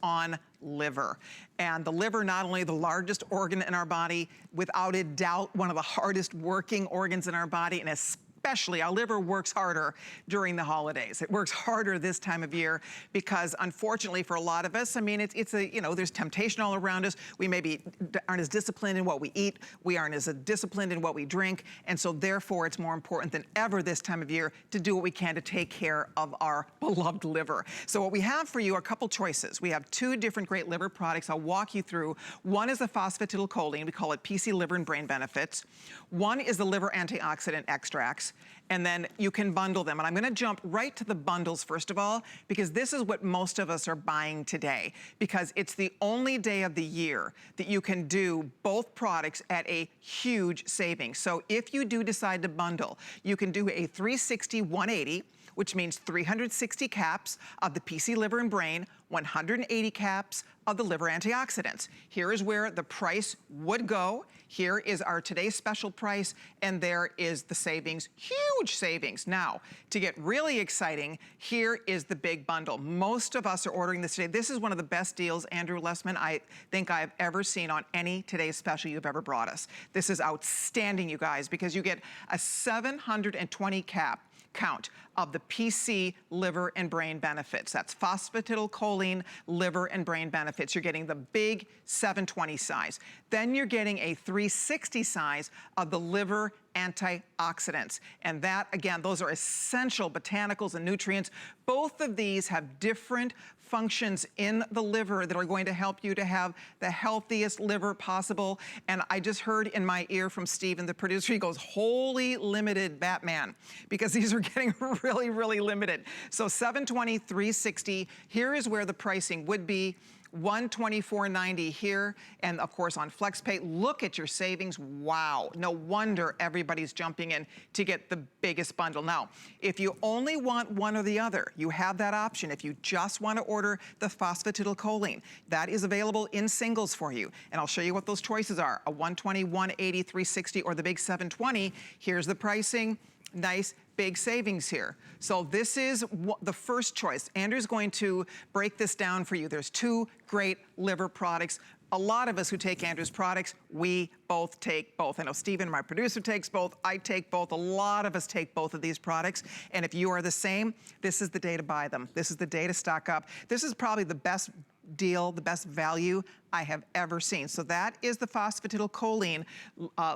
on liver. And the liver, not only the largest organ in our body, without a doubt, one of the hardest working organs in our body, and especially our liver works harder during the holidays. It works harder this time of year because unfortunately for a lot of us, I mean, it's a, you know, there's temptation all around us. We maybe aren't as disciplined in what we eat. We aren't as disciplined in what we drink. And so therefore it's more important than ever this time of year to do what we can to take care of our beloved liver. So what we have for you are a couple choices. We have two different great liver products I'll walk you through. One is the phosphatidylcholine. We call it PC Liver and Brain Benefits. One is the liver antioxidant extracts. And then you can bundle them. And I'm gonna jump right to the bundles first of all, because this is what most of us are buying today, because it's the only day of the year that you can do both products at a huge savings. So if you do decide to bundle, you can do a 360, 180, which means 360 caps of the PC Liver and Brain, 180 caps of the liver antioxidants. Here is where the price would go. Here is our today's special price, and there is the savings, huge savings. Now, to get really exciting, here is the big bundle. Most of us are ordering this today. This is one of the best deals, Andrew Lessman, I think I've ever seen on any today's special you've ever brought us. This is outstanding, you guys, because you get a 720 cap count of the PC liver and brain benefits. That's phosphatidylcholine liver and brain benefits. You're getting the big 720 size. Then you're getting a 360 size of the liver antioxidants. And that, again, those are essential botanicals and nutrients. Both of these have different functions in the liver that are going to help you to have the healthiest liver possible. And I just heard in my ear from Steven, the producer, he goes, holy limited Batman, because these are getting really, really limited. So 720, 360, here is where the pricing would be. $124.90 here, and of course on FlexPay. Look at your savings. Wow, no wonder everybody's jumping in to get the biggest bundle. Now, if you only want one or the other, you have that option. If you just want to order the phosphatidylcholine, that is available in singles for you. And I'll show you what those choices are. A 120, 180, 360, or the big 720. Here's the pricing. Nice big savings here. So this is the first choice. Andrew's going to break this down for you. There's two great liver products. A lot of us who take Andrew's products, we both take both. I know Steven, my producer, takes both. I take both. A lot of us take both of these products. And if you are the same, this is the day to buy them. This is the day to stock up. This is probably the best deal, the best value I have ever seen. So that is the phosphatidylcholine,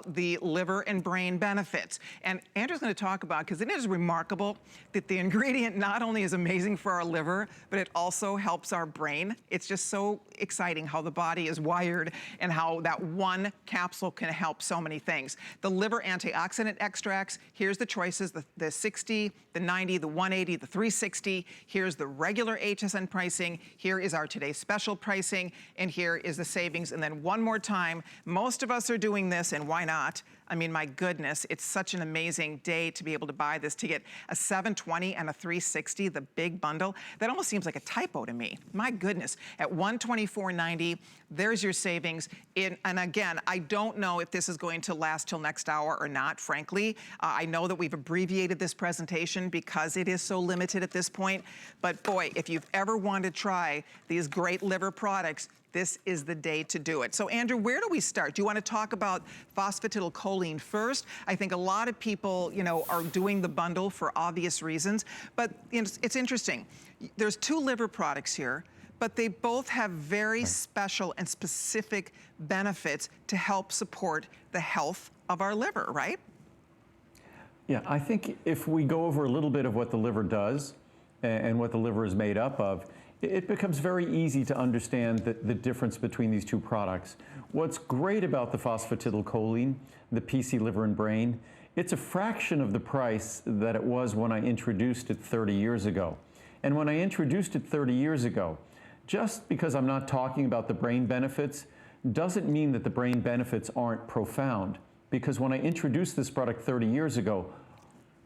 the liver and brain benefits. And Andrew's gonna talk about, because it is remarkable that the ingredient not only is amazing for our liver, but it also helps our brain. It's just so exciting how the body is wired and how that one capsule can help so many things. The liver antioxidant extracts, here's the choices, the 60, the 90, the 180, the 360. Here's the regular HSN pricing. Here is our today's special pricing, and here is the savings. And then one more time, most of us are doing this, and why not? I mean, my goodness, it's such an amazing day to be able to buy this, to get a 720 and a 360, the big bundle. That almost seems like a typo to me. My goodness, at $124.90, there's your savings. And again, I don't know if this is going to last till next hour or not, frankly. I know that we've abbreviated this presentation because it is so limited at this point. But boy, if you've ever wanted to try these great liver products, this is the day to do it. So Andrew, where do we start? Do you want to talk about phosphatidylcholine first? I think a lot of people, you know, are doing the bundle for obvious reasons, but it's interesting. There's two liver products here, but they both have very special and specific benefits to help support the health of our liver, right? Yeah, I think if we go over a little bit of what the liver does and what the liver is made up of, it becomes very easy to understand the difference between these two products. What's great about the phosphatidylcholine, the PC Liver and Brain, it's a fraction of the price that it was when I introduced it 30 years ago. And when I introduced it 30 years ago, just because I'm not talking about the brain benefits doesn't mean that the brain benefits aren't profound. Because when I introduced this product 30 years ago,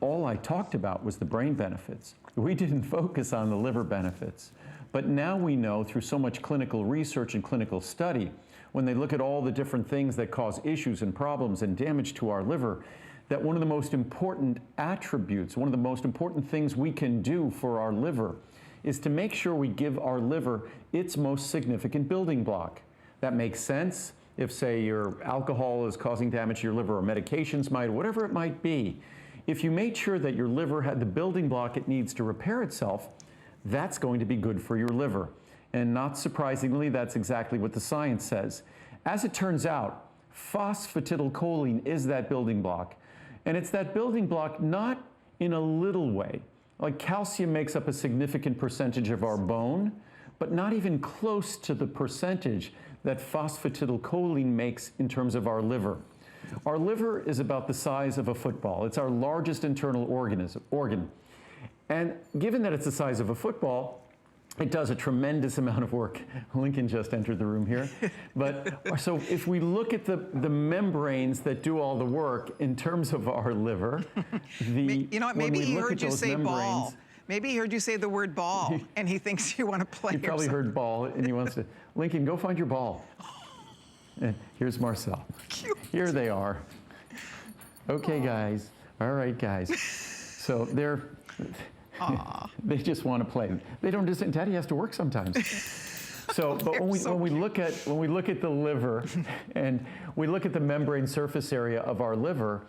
all I talked about was the brain benefits. We didn't focus on the liver benefits. But now we know through so much clinical research and clinical study, when they look at all the different things that cause issues and problems and damage to our liver, that one of the most important attributes, one of the most important things we can do for our liver is to make sure we give our liver its most significant building block. That makes sense if, say, your alcohol is causing damage to your liver, or medications might, whatever it might be. If you made sure that your liver had the building block it needs to repair itself, that's going to be good for your liver. And not surprisingly, that's exactly what the science says. As it turns out, phosphatidylcholine is that building block. And it's that building block not in a little way. Like calcium makes up a significant percentage of our bone, but not even close to the percentage that phosphatidylcholine makes in terms of our liver. Our liver is about the size of a football. It's our largest internal organ. And given that it's the size of a football, it does a tremendous amount of work. Lincoln just entered the room here. But so if we look at the membranes that do all the work in terms of our liver, you know what, maybe he heard you say ball. Maybe he heard you say the word ball, and he thinks you want to play. He probably heard ball, and he wants to. Lincoln, go find your ball. And here's Marcel. Cute. Here they are. Okay, guys. All right, guys. So they just want to play. They don't just. Daddy has to work sometimes. So, but when we look at the liver, and we look at the membrane surface area of our liver,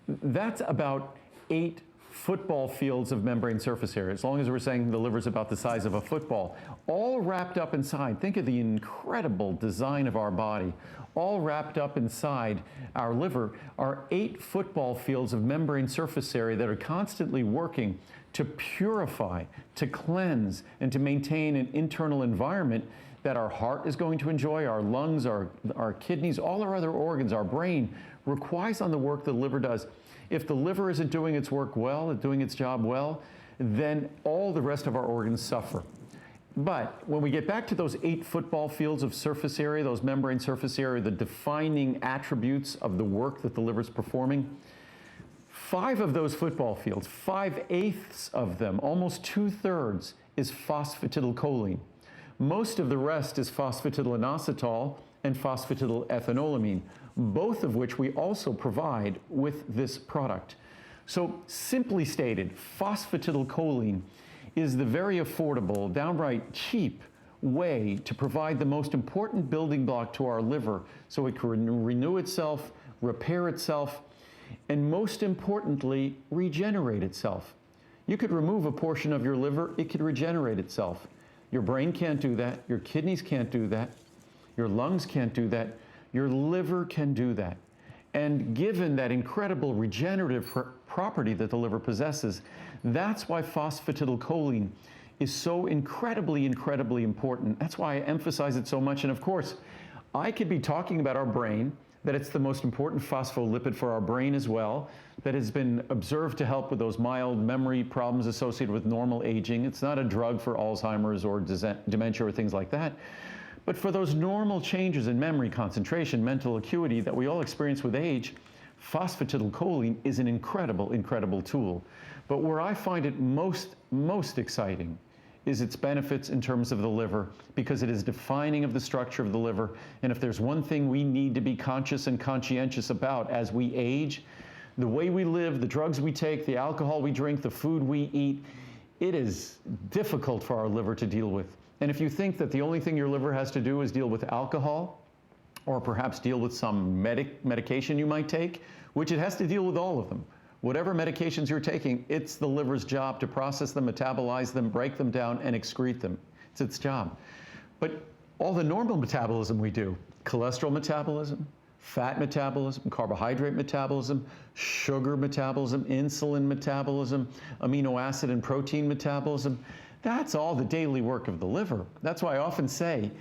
that's about 8 football fields of membrane surface area, as long as we're saying the liver's about the size of a football, all wrapped up inside. Think of the incredible design of our body. All wrapped up inside our liver are 8 football fields of membrane surface area that are constantly working to purify, to cleanse, and to maintain an internal environment that our heart is going to enjoy, our lungs, our kidneys, all our other organs, our brain requires on the work the liver does. If the liver isn't doing its work well, doing its job well, then all the rest of our organs suffer. But when we get back to those 8 football fields of surface area, those membrane surface area, the defining attributes of the work that the liver is performing, 5 of those football fields, 5/8 of them, almost 2/3, is phosphatidylcholine. Most of the rest is phosphatidylinositol and phosphatidylethanolamine, both of which we also provide with this product. So simply stated, phosphatidylcholine is the very affordable, downright cheap way to provide the most important building block to our liver so it can renew itself, repair itself, and most importantly, regenerate itself. You could remove a portion of your liver, it could regenerate itself. Your brain can't do that, your kidneys can't do that, your lungs can't do that, your liver can do that. And given that incredible regenerative property that the liver possesses, that's why phosphatidylcholine is so incredibly, incredibly important. That's why I emphasize it so much. And of course, I could be talking about our brain, that it's the most important phospholipid for our brain as well, that has been observed to help with those mild memory problems associated with normal aging. It's not a drug for Alzheimer's or dementia or things like that. But for those normal changes in memory, concentration, mental acuity that we all experience with age, phosphatidylcholine is an incredible, incredible tool. But where I find it most exciting is its benefits in terms of the liver, because it is defining of the structure of the liver. And if there's one thing we need to be conscious and conscientious about as we age, the way we live, the drugs we take, the alcohol we drink, the food we eat, it is difficult for our liver to deal with. And if you think that the only thing your liver has to do is deal with alcohol, or perhaps deal with some medication you might take, which it has to deal with all of them. Whatever medications you're taking, it's the liver's job to process them, metabolize them, break them down, and excrete them. It's its job. But all the normal metabolism we do, cholesterol metabolism, fat metabolism, carbohydrate metabolism, sugar metabolism, insulin metabolism, amino acid and protein metabolism, that's all the daily work of the liver. That's why I often say,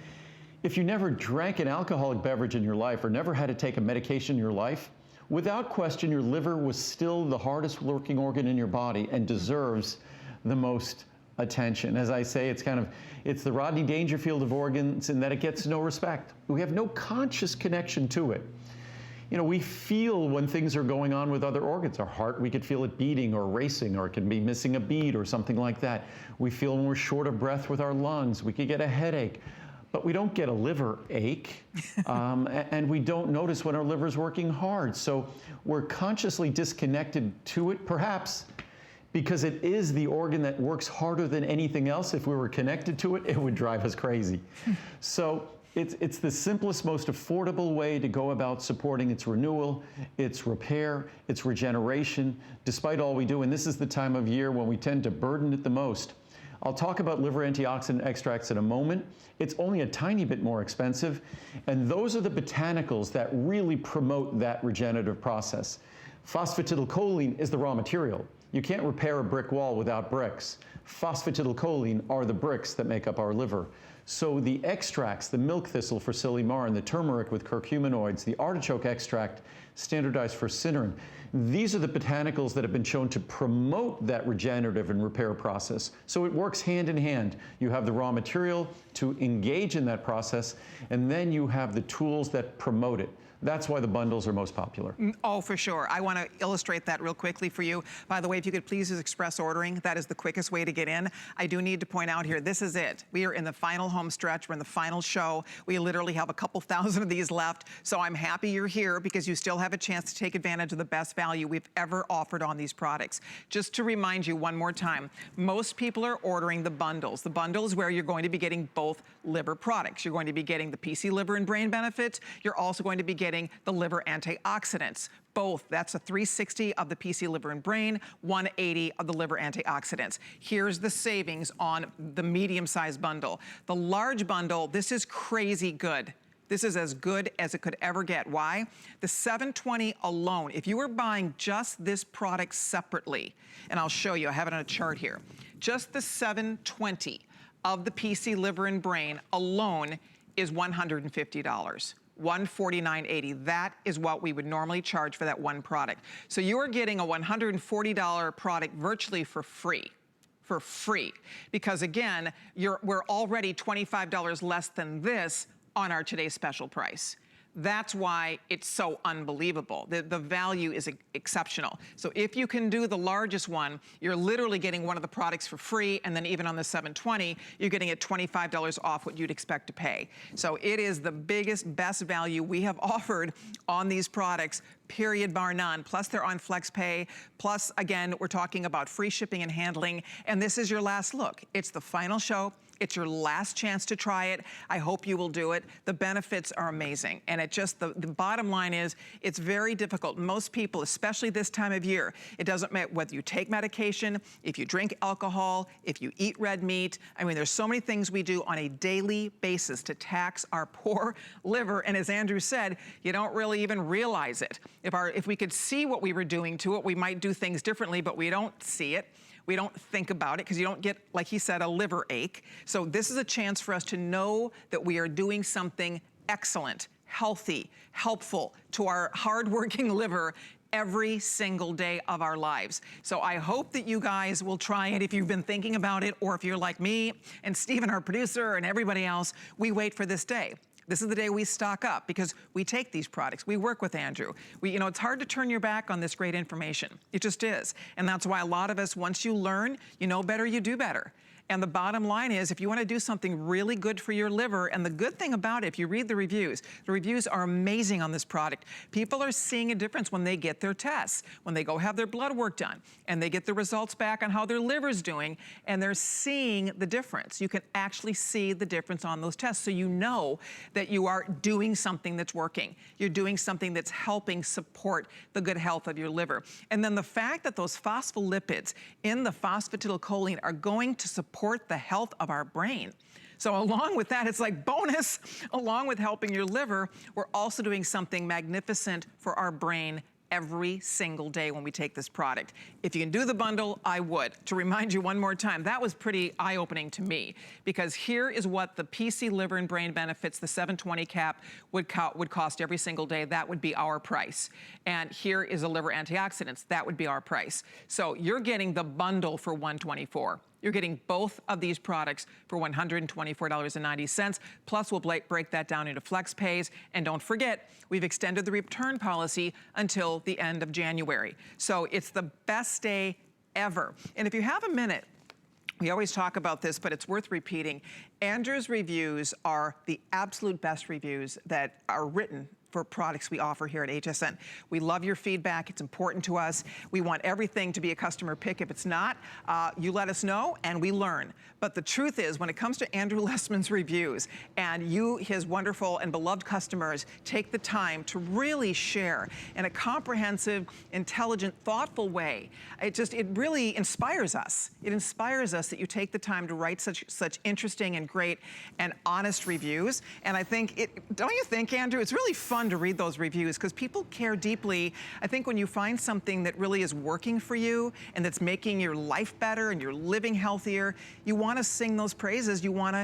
if you never drank an alcoholic beverage in your life or never had to take a medication in your life, without question, your liver was still the hardest working organ in your body and deserves the most attention. As I say, it's the Rodney Dangerfield of organs in that it gets no respect. We have no conscious connection to it. You know, we feel when things are going on with other organs. Our heart, we could feel it beating or racing, or it can be missing a beat or something like that. We feel when we're short of breath with our lungs. We could get a headache. But we don't get a liver ache, and we don't notice when our liver's working hard. So we're consciously disconnected to it, perhaps because it is the organ that works harder than anything else. If we were connected to it, it would drive us crazy. So it's the simplest, most affordable way to go about supporting its renewal, its repair, its regeneration, despite all we do. And this is the time of year when we tend to burden it the most. I'll talk about liver antioxidant extracts in a moment. It's only a tiny bit more expensive, and those are the botanicals that really promote that regenerative process. Phosphatidylcholine is the raw material. You can't repair a brick wall without bricks. Phosphatidylcholine are the bricks that make up our liver. So the extracts, the milk thistle for Silymarin, the turmeric with curcuminoids, the artichoke extract standardized for Silymarin, these are the botanicals that have been shown to promote that regenerative and repair process. So it works hand in hand. You have the raw material to engage in that process, and then you have the tools that promote it. That's why the bundles are most popular. Oh, for sure. I want to illustrate that real quickly for you. By the way, if you could please use express ordering, that is the quickest way to get in. I do need to point out here, this is it. We are in the final home stretch. We're in the final show. We literally have a couple thousand of these left. So I'm happy you're here because you still have a chance to take advantage of the best value we've ever offered on these products. Just to remind you one more time, most people are ordering the bundles. The bundle is where you're going to be getting both liver products. You're going to be getting the PC liver and brain benefits. You're also going to be getting the liver antioxidants. Both, that's a 360 of the PC liver and brain, 180 of the liver antioxidants. Here's the savings on the medium-sized bundle. The large bundle, this is crazy good. This is as good as it could ever get. Why? The 720 alone, if you were buying just this product separately, and I'll show you, I have it on a chart here, just the 720 of the PC liver and brain alone is $150. $149.80. That is what we would normally charge for that one product. So you are getting a $140 product virtually for free. For free. Because again, we're already $25 less than this on our today's special price. That's why it's so unbelievable. The value is exceptional. So if you can do the largest one, you're literally getting one of the products for free, and then even on the 720, you're getting it $25 off what you'd expect to pay. So it is the biggest, best value we have offered on these products, period, bar none. Plus they're on FlexPay. Plus, again, we're talking about free shipping and handling, and this is your last look. It's the final show. It's your last chance to try it. I hope you will do it. The benefits are amazing. And it just, the bottom line is, it's very difficult. Most people, especially this time of year, it doesn't matter whether you take medication, if you drink alcohol, if you eat red meat. I mean, there's so many things we do on a daily basis to tax our poor liver. And as Andrew said, you don't really even realize it. If we could see what we were doing to it, we might do things differently, but we don't see it. We don't think about it because you don't get, like he said, a liver ache. So this is a chance for us to know that we are doing something excellent, healthy, helpful to our hardworking liver every single day of our lives. So I hope that you guys will try it if you've been thinking about it, or if you're like me and Stephen, our producer, and everybody else, we wait for this day. This is the day we stock up because we take these products. We work with Andrew. You know, it's hard to turn your back on this great information. It just is. And that's why a lot of us, once you learn, you know better, you do better. And the bottom line is, if you want to do something really good for your liver, and the good thing about it, if you read the reviews are amazing on this product. People are seeing a difference when they get their tests, when they go have their blood work done, and they get the results back on how their liver's doing, and they're seeing the difference. You can actually see the difference on those tests, so you know that you are doing something that's working. You're doing something that's helping support the good health of your liver. And then the fact that those phospholipids in the phosphatidylcholine are going to support the health of our brain. So along with that, it's like bonus, along with helping your liver, we're also doing something magnificent for our brain every single day when we take this product. If you can do the bundle, I would. To remind you one more time, that was pretty eye-opening to me, because here is what the PC liver and brain benefits, the 720 cap, would cost every single day. That would be our price. And here is the liver antioxidants. That would be our price. So you're getting the bundle for $124. You're getting both of these products for $124.90. Plus, we'll break that down into flex pays. And don't forget, we've extended the return policy until the end of January. So it's the best day ever. And if you have a minute, we always talk about this, but it's worth repeating. Andrew's reviews are the absolute best reviews that are written for products we offer here at HSN. We love your feedback. It's important to us. We want everything to be a customer pick. If it's not, you let us know and we learn. But the truth is, when it comes to Andrew Lessman's reviews, and you, his wonderful and beloved customers, take the time to really share in a comprehensive, intelligent, thoughtful way, it really inspires us. It inspires us that you take the time to write such interesting and great and honest reviews. And I think, don't you think, Andrew, it's really fun to read those reviews because people care deeply. I think when you find something that really is working for you and that's making your life better and you're living healthier, you want to sing those praises. You want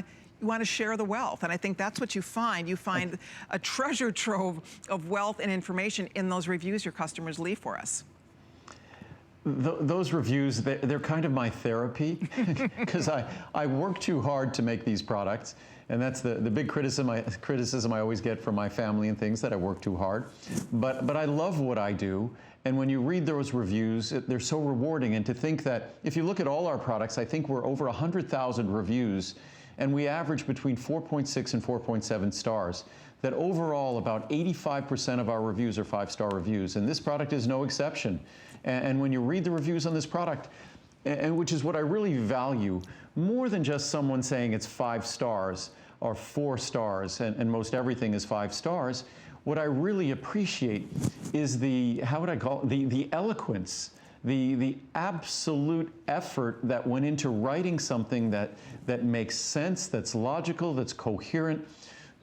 to share the wealth. And I think that's what you find. You find a treasure trove of wealth and information in those reviews your customers leave for us. Those reviews, they're kind of my therapy because I work too hard to make these products. And that's the big criticism I always get from my family and things, that I work too hard. But I love what I do. And when you read those reviews, they're so rewarding. And to think that if you look at all our products, I think we're over 100,000 reviews, and we average between 4.6 and 4.7 stars. That overall, about 85% of our reviews are 5-star reviews. And this product is no exception. And when you read the reviews on this product, and which is what I really value, more than just someone saying it's 5 stars or 4 stars, and most everything is 5 stars, what I really appreciate is the eloquence, the absolute effort that went into writing something that makes sense, that's logical, that's coherent.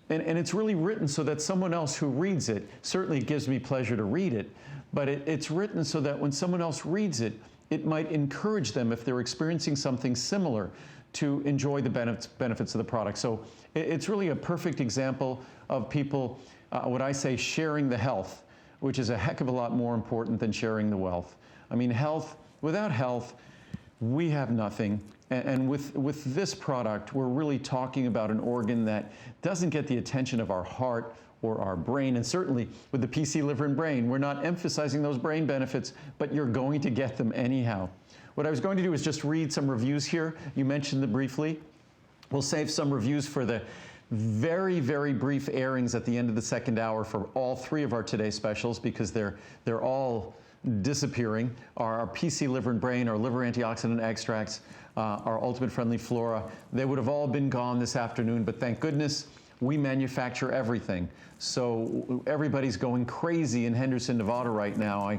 And it's really written so that someone else who reads it, certainly it gives me pleasure to read it, but it's written so that when someone else reads it, it might encourage them, if they're experiencing something similar, to enjoy the benefits of the product. So it's really a perfect example of people, what I say, sharing the health, which is a heck of a lot more important than sharing the wealth. I mean, without health, we have nothing. And with this product, we're really talking about an organ that doesn't get the attention of our heart or our brain. And certainly with the PC liver and brain, we're not emphasizing those brain benefits, but you're going to get them anyhow. What I was going to do is just read some reviews here. You mentioned them briefly. We'll save some reviews for the very, very brief airings at the end of the second hour for all 3 of our today's specials, because they're all disappearing. Our PC liver and brain, our liver antioxidant extracts, our ultimate friendly flora, they would have all been gone this afternoon, but thank goodness we manufacture everything. So everybody's going crazy in Henderson, Nevada right now.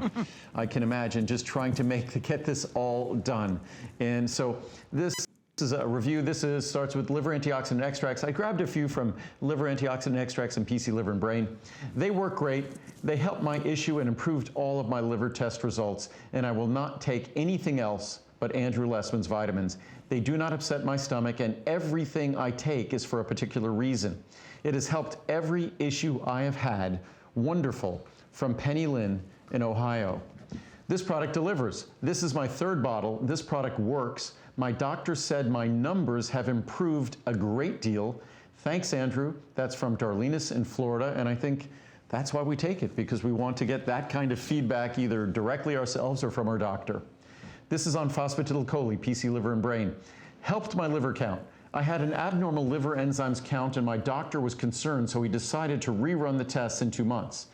I can imagine, just trying to get this all done. And so this is a review. Starts with liver antioxidant extracts. I grabbed a few from liver antioxidant extracts and PC liver and brain. They work great. They helped my issue and improved all of my liver test results. And I will not take anything else but Andrew Lessman's vitamins. They do not upset my stomach, and everything I take is for a particular reason. It has helped every issue I have had. Wonderful. From Penny Lynn in Ohio. This product delivers. This is my 3rd bottle. This product works. My doctor said my numbers have improved a great deal. Thanks, Andrew. That's from Darlenis in Florida, and I think that's why we take it, because we want to get that kind of feedback either directly ourselves or from our doctor. This is on Phosphatidylcholine, PC liver and brain. Helped my liver count. I had an abnormal liver enzymes count, and my doctor was concerned, so he decided to rerun the tests in 2 months.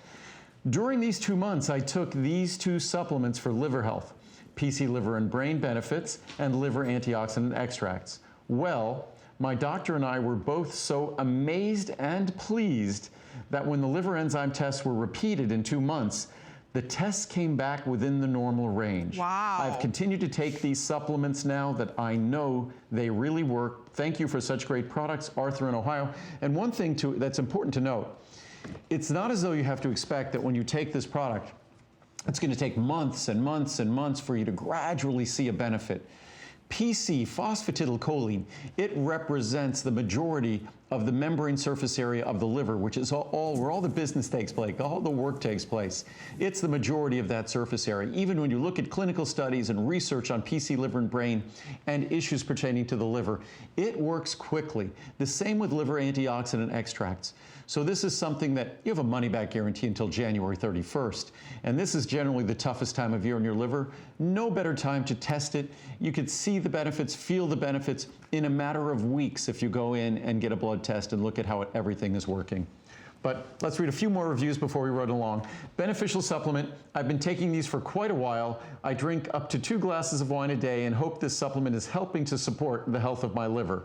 During these 2 months, I took these 2 supplements for liver health, PC liver and brain benefits, and liver antioxidant extracts. Well, my doctor and I were both so amazed and pleased that when the liver enzyme tests were repeated in 2 months, the tests came back within the normal range. Wow. I've continued to take these supplements now that I know they really work. Thank you for such great products, Arthur in Ohio. And one thing that's important to note, it's not as though you have to expect that when you take this product, it's going to take months and months and months for you to gradually see a benefit. PC, phosphatidylcholine, it represents the majority of the membrane surface area of the liver, which is where all the business takes place, all the work takes place. It's the majority of that surface area. Even when you look at clinical studies and research on PC liver and brain and issues pertaining to the liver, it works quickly. The same with liver antioxidant extracts. So this is something that you have a money-back guarantee until January 31st. And this is generally the toughest time of year on your liver. No better time to test it. You could see the benefits, feel the benefits in a matter of weeks if you go in and get a blood blood test and look at how everything is working. But let's read a few more reviews before we run along. Beneficial supplement. I've been taking these for quite a while. I drink up to 2 glasses of wine a day and hope this supplement is helping to support the health of my liver.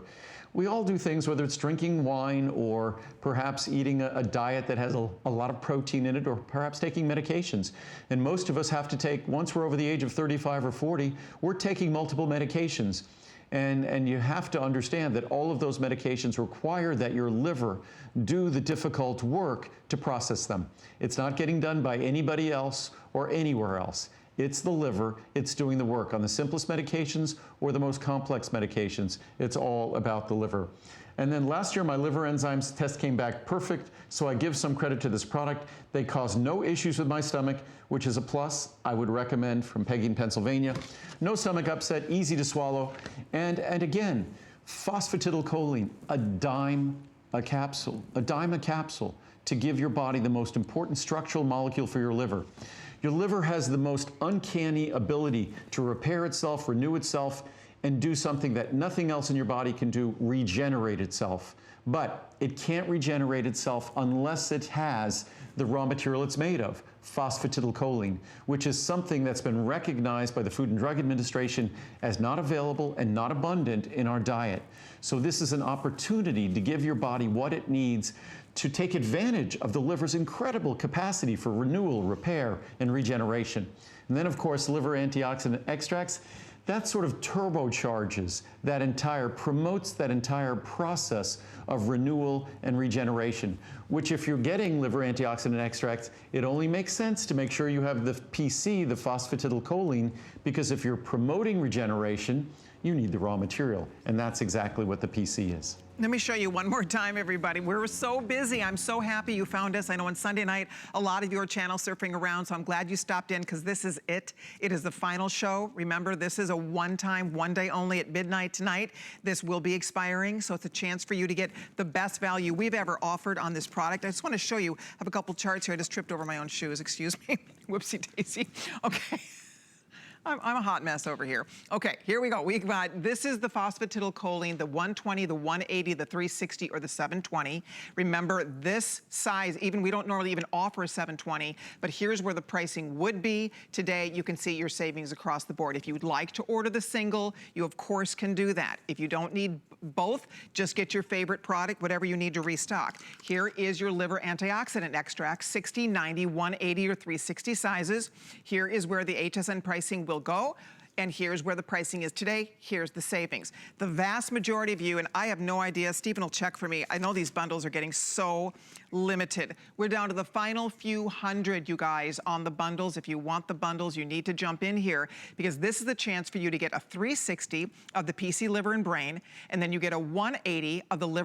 We all do things, whether it's drinking wine or perhaps eating a diet that has a lot of protein in it, or perhaps taking medications. And most of us have to take, once we're over the age of 35 or 40, we're taking multiple medications. And you have to understand that all of those medications require that your liver do the difficult work to process them. It's not getting done by anybody else or anywhere else. It's the liver. It's doing the work on the simplest medications or the most complex medications. It's all about the liver. And then last year, my liver enzymes test came back perfect, so I give some credit to this product. They cause no issues with my stomach, which is a plus. I would recommend from Peggy in Pennsylvania. No stomach upset, easy to swallow. And again, phosphatidylcholine, a dime a capsule to give your body the most important structural molecule for your liver. Your liver has the most uncanny ability to repair itself, renew itself, and do something that nothing else in your body can do, regenerate itself. But it can't regenerate itself unless it has the raw material it's made of, phosphatidylcholine, which is something that's been recognized by the Food and Drug Administration as not available and not abundant in our diet. So this is an opportunity to give your body what it needs to take advantage of the liver's incredible capacity for renewal, repair, and regeneration. And then, of course, liver antioxidant extracts. That sort of turbocharges promotes that entire process of renewal and regeneration, which if you're getting liver antioxidant extracts, it only makes sense to make sure you have the PC, the phosphatidylcholine, because if you're promoting regeneration, you need the raw material, and that's exactly what the PC is. Let me show you one more time, everybody. We're so busy. I'm so happy you found us. I know on Sunday night, a lot of you are channel surfing around, so I'm glad you stopped in because this is it. It is the final show. Remember, this is a one-time, one day only at midnight tonight. This will be expiring, so it's a chance for you to get the best value we've ever offered on this product. I just want to show you, I have a couple charts here. I just tripped over my own shoes, excuse me. Whoopsie daisy. Okay. I'm a hot mess over here. Okay, here we go. We've got, this is the phosphatidylcholine, the 120, the 180, the 360, or the 720. Remember, this size, we don't normally even offer a 720, but here's where the pricing would be. Today, you can see your savings across the board. If you would like to order the single, you of course can do that. If you don't need both, just get your favorite product, whatever you need to restock. Here is your liver antioxidant extract, 60, 90, 180, or 360 sizes. Here is where the HSN pricing will go. And here's where the pricing is today. Here's the savings. The vast majority of you, and I have no idea, Stephen will check for me. I know these bundles are getting so limited. We're down to the final few hundred, you guys, on the bundles. If you want the bundles, you need to jump in here because this is the chance for you to get a 360 of the PC liver and brain, and then you get a 180 of the liver